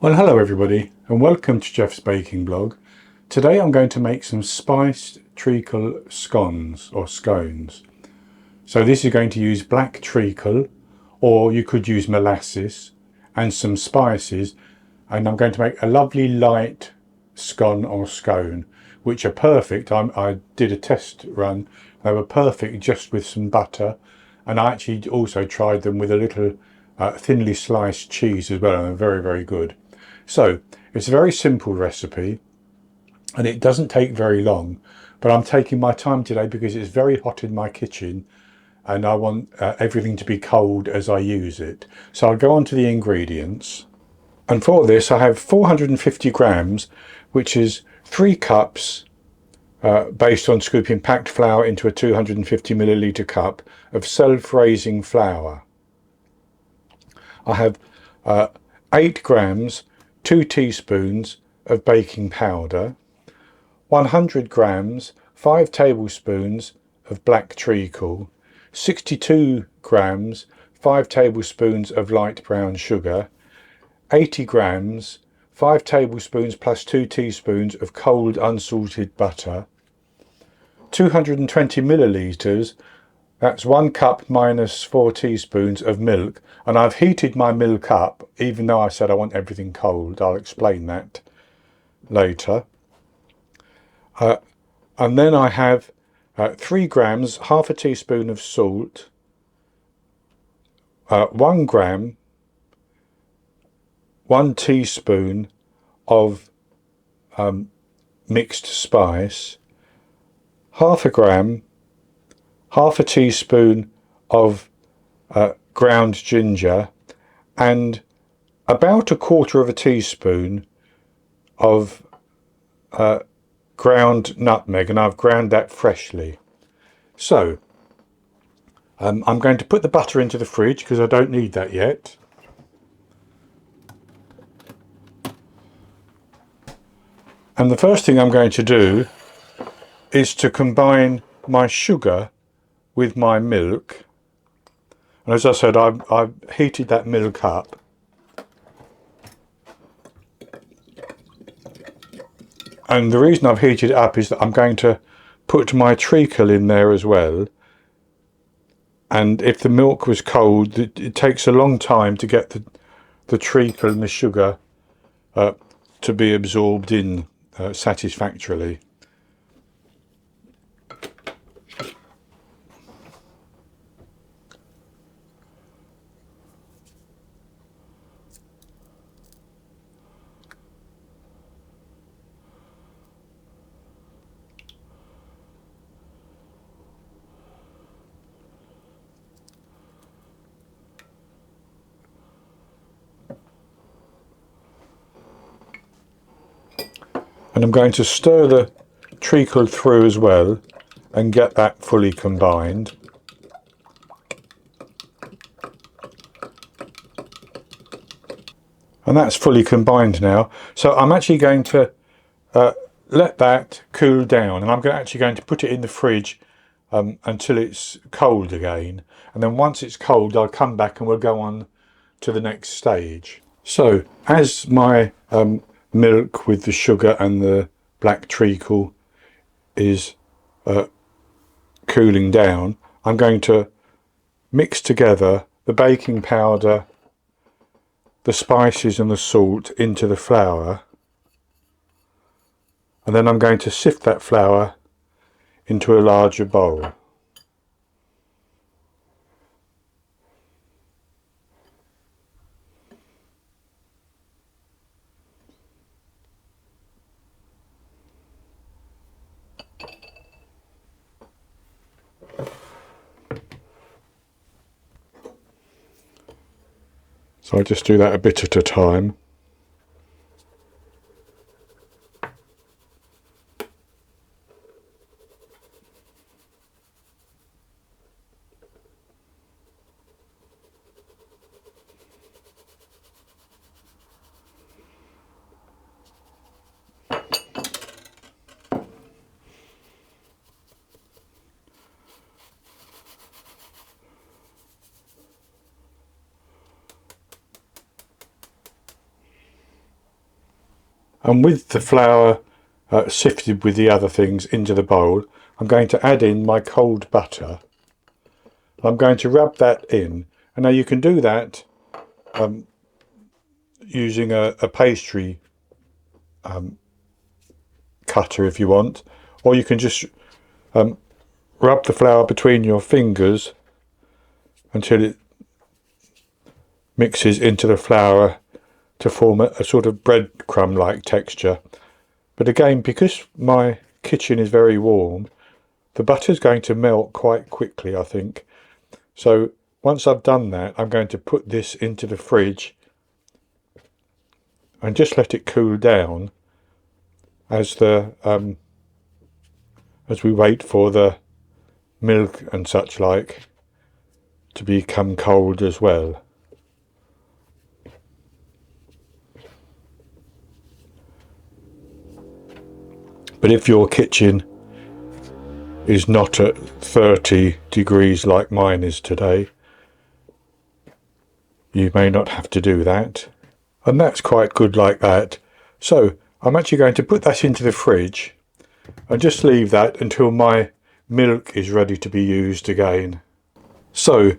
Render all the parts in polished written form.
Well, hello everybody and welcome to Jeff's Baking Blog. Today I'm going to make some spiced treacle scones or scones. So this is going to use black treacle, or you could use molasses and some spices, and I'm going to make a lovely light scone or scone which are perfect. I did a test run. They were perfect just with some butter, and I actually also tried them with a little thinly sliced cheese as well, and they're very, very good. So it's a very simple recipe and it doesn't take very long, but I'm taking my time today because it's very hot in my kitchen and I want everything to be cold as I use it. So I'll go on to the ingredients. And for this I have 450 grams, which is 3 cups based on scooping packed flour into a 250 milliliter cup of self-raising flour. I have 8 grams, 2 teaspoons of baking powder, 100 grams, 5 tablespoons of black treacle, 62 grams, 5 tablespoons of light brown sugar, 80 grams, 5 tablespoons plus 2 teaspoons of cold unsalted butter, 220 millilitres, that's 1 cup minus 4 teaspoons of milk, and I've heated my milk up even though I said I want everything cold. I'll explain that later. And then I have 3 grams, half a teaspoon of salt, 1 gram, 1 teaspoon of mixed spice, half a gram, half a teaspoon of ground ginger, and about a quarter of a teaspoon of ground nutmeg, and I've ground that freshly. So I'm going to put the butter into the fridge because I don't need that yet. And the first thing I'm going to do is to combine my sugar with my milk. And as I said, I've heated that milk up. And the reason I've heated it up is that I'm going to put my treacle in there as well. And if the milk was cold, it takes a long time to get the treacle and the sugar to be absorbed in satisfactorily. And I'm going to stir the treacle through as well and get that fully combined. And that's fully combined now. So I'm actually going to let that cool down, and I'm actually going to put it in the fridge until it's cold again. And then once it's cold, I'll come back and we'll go on to the next stage. So as my milk with the sugar and the black treacle is cooling down, I'm going to mix together the baking powder, the spices and the salt into the flour, and then I'm going to sift that flour into a larger bowl. So I just do that a bit at a time. And with the flour sifted with the other things into the bowl, I'm going to add in my cold butter. I'm going to rub that in. And now you can do that using a pastry cutter if you want, or you can just rub the flour between your fingers until it mixes into the flour to form a sort of breadcrumb like texture. But again, because my kitchen is very warm, the butter is going to melt quite quickly, I think. So once I've done that, I'm going to put this into the fridge and just let it cool down as as we wait for the milk and such like to become cold as well. But if your kitchen is not at 30 degrees like mine is today, you may not have to do that. And that's quite good like that. So I'm actually going to put that into the fridge and just leave that until my milk is ready to be used again. So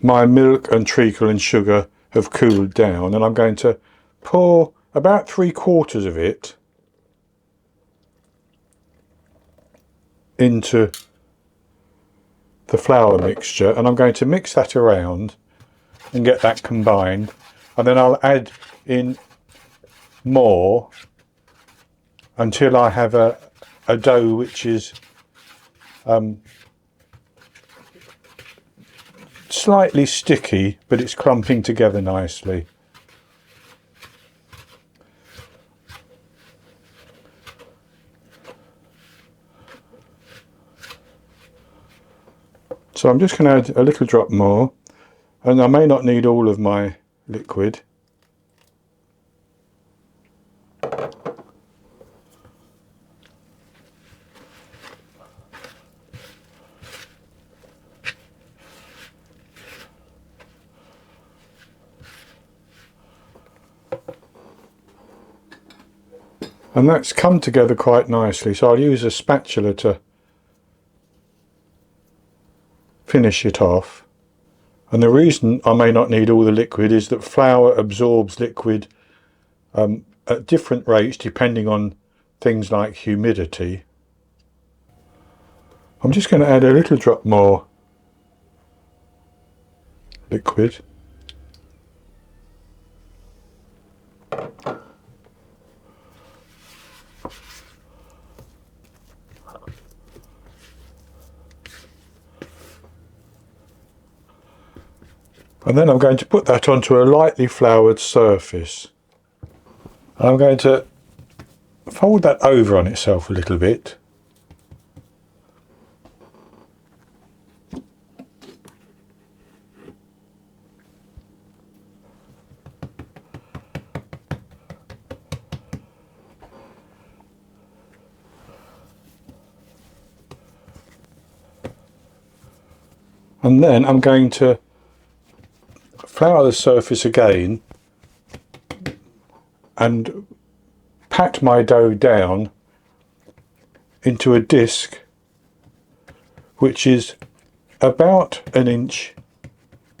my milk and treacle and sugar have cooled down, and I'm going to pour about 3/4 of it into the flour mixture, and I'm going to mix that around and get that combined, and then I'll add in more until I have a dough which is slightly sticky, but it's clumping together nicely. So I'm just going to add a little drop more, and I may not need all of my liquid. And that's come together quite nicely, so I'll use a spatula to finish it off. And the reason I may not need all the liquid is that flour absorbs liquid at different rates depending on things like humidity. I'm just going to add a little drop more liquid. And then I'm going to put that onto a lightly floured surface. And I'm going to fold that over on itself a little bit. And then I'm going to flour the surface again and pat my dough down into a disc which is about 1 inch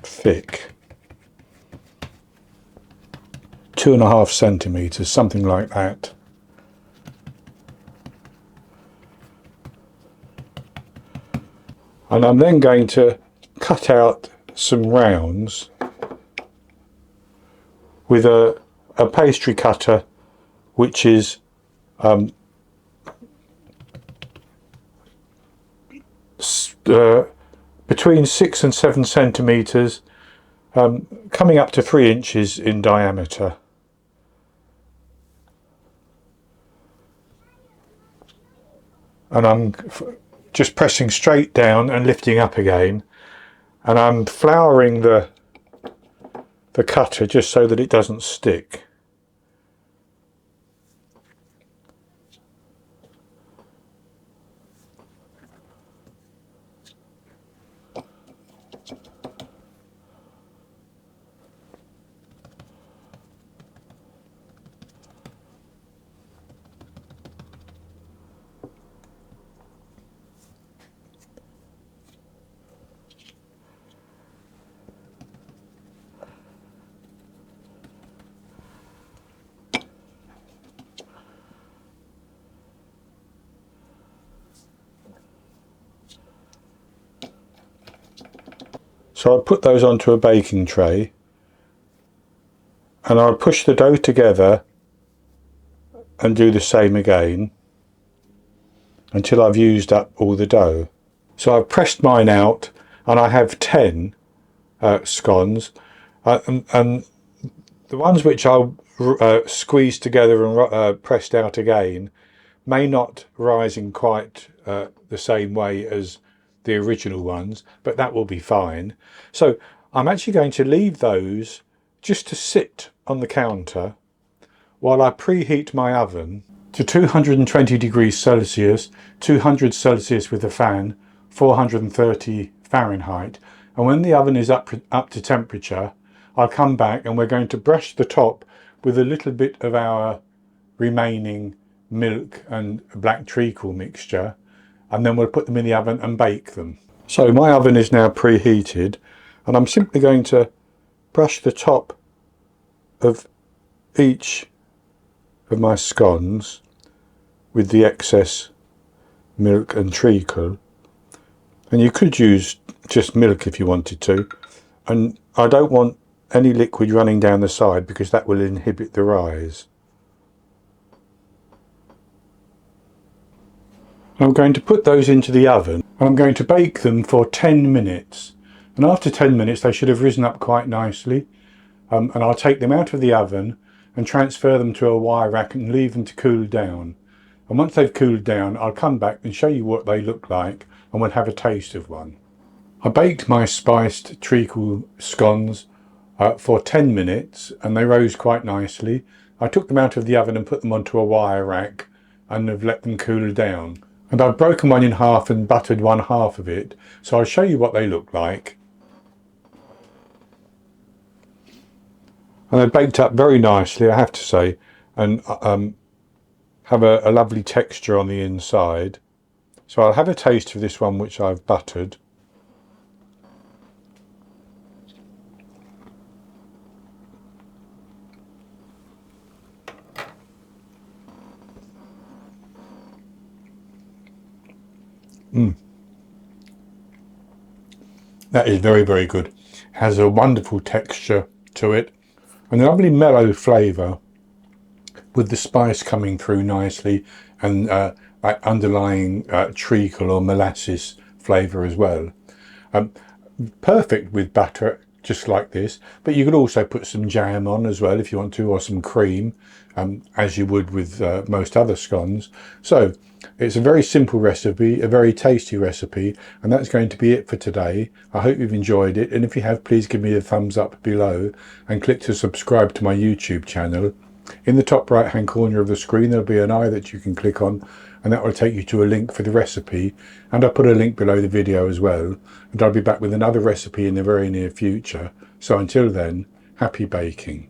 thick, 2.5 centimeters, something like that. And I'm then going to cut out some rounds with a pastry cutter which is between 6 and 7 centimeters, coming up to 3 inches in diameter. And I'm just pressing straight down and lifting up again, and I'm flouring the cutter just so that it doesn't stick. So I'll put those onto a baking tray and I'll push the dough together and do the same again until I've used up all the dough. So I've pressed mine out and I have 10 scones, and the ones which I'll squeeze together and pressed out again may not rise in quite the same way as the original ones, but that will be fine. So I'm actually going to leave those just to sit on the counter while I preheat my oven to 220 degrees Celsius, 200 Celsius with a fan, 430 Fahrenheit. And when the oven is up to temperature, I'll come back and we're going to brush the top with a little bit of our remaining milk and black treacle mixture, and then we'll put them in the oven and bake them. So my oven is now preheated and I'm simply going to brush the top of each of my scones with the excess milk and treacle, and you could use just milk if you wanted to, and I don't want any liquid running down the side because that will inhibit the rise. I'm going to put those into the oven and I'm going to bake them for 10 minutes, and after 10 minutes they should have risen up quite nicely, and I'll take them out of the oven and transfer them to a wire rack and leave them to cool down. And once they've cooled down, I'll come back and show you what they look like and we'll have a taste of one. I baked my spiced treacle scones for 10 minutes and they rose quite nicely. I took them out of the oven and put them onto a wire rack and have let them cool down. And I've broken one in half and buttered one half of it, so I'll show you what they look like. And they're baked up very nicely, I have to say, and have a lovely texture on the inside. So I'll have a taste of this one which I've buttered. That is very, very good. It has a wonderful texture to it and a lovely mellow flavour with the spice coming through nicely, and that underlying treacle or molasses flavour as well. Perfect with butter just like this, but you could also put some jam on as well if you want to, or some cream, as you would with most other scones. So it's a very simple recipe, a very tasty recipe, and that's going to be it for today. I hope you've enjoyed it, and if you have, please give me a thumbs up below and click to subscribe to my YouTube channel. In the top right hand corner of the screen there'll be an eye that you can click on, and that will take you to a link for the recipe, and I'll put a link below the video as well, and I'll be back with another recipe in the very near future. So until then, happy baking.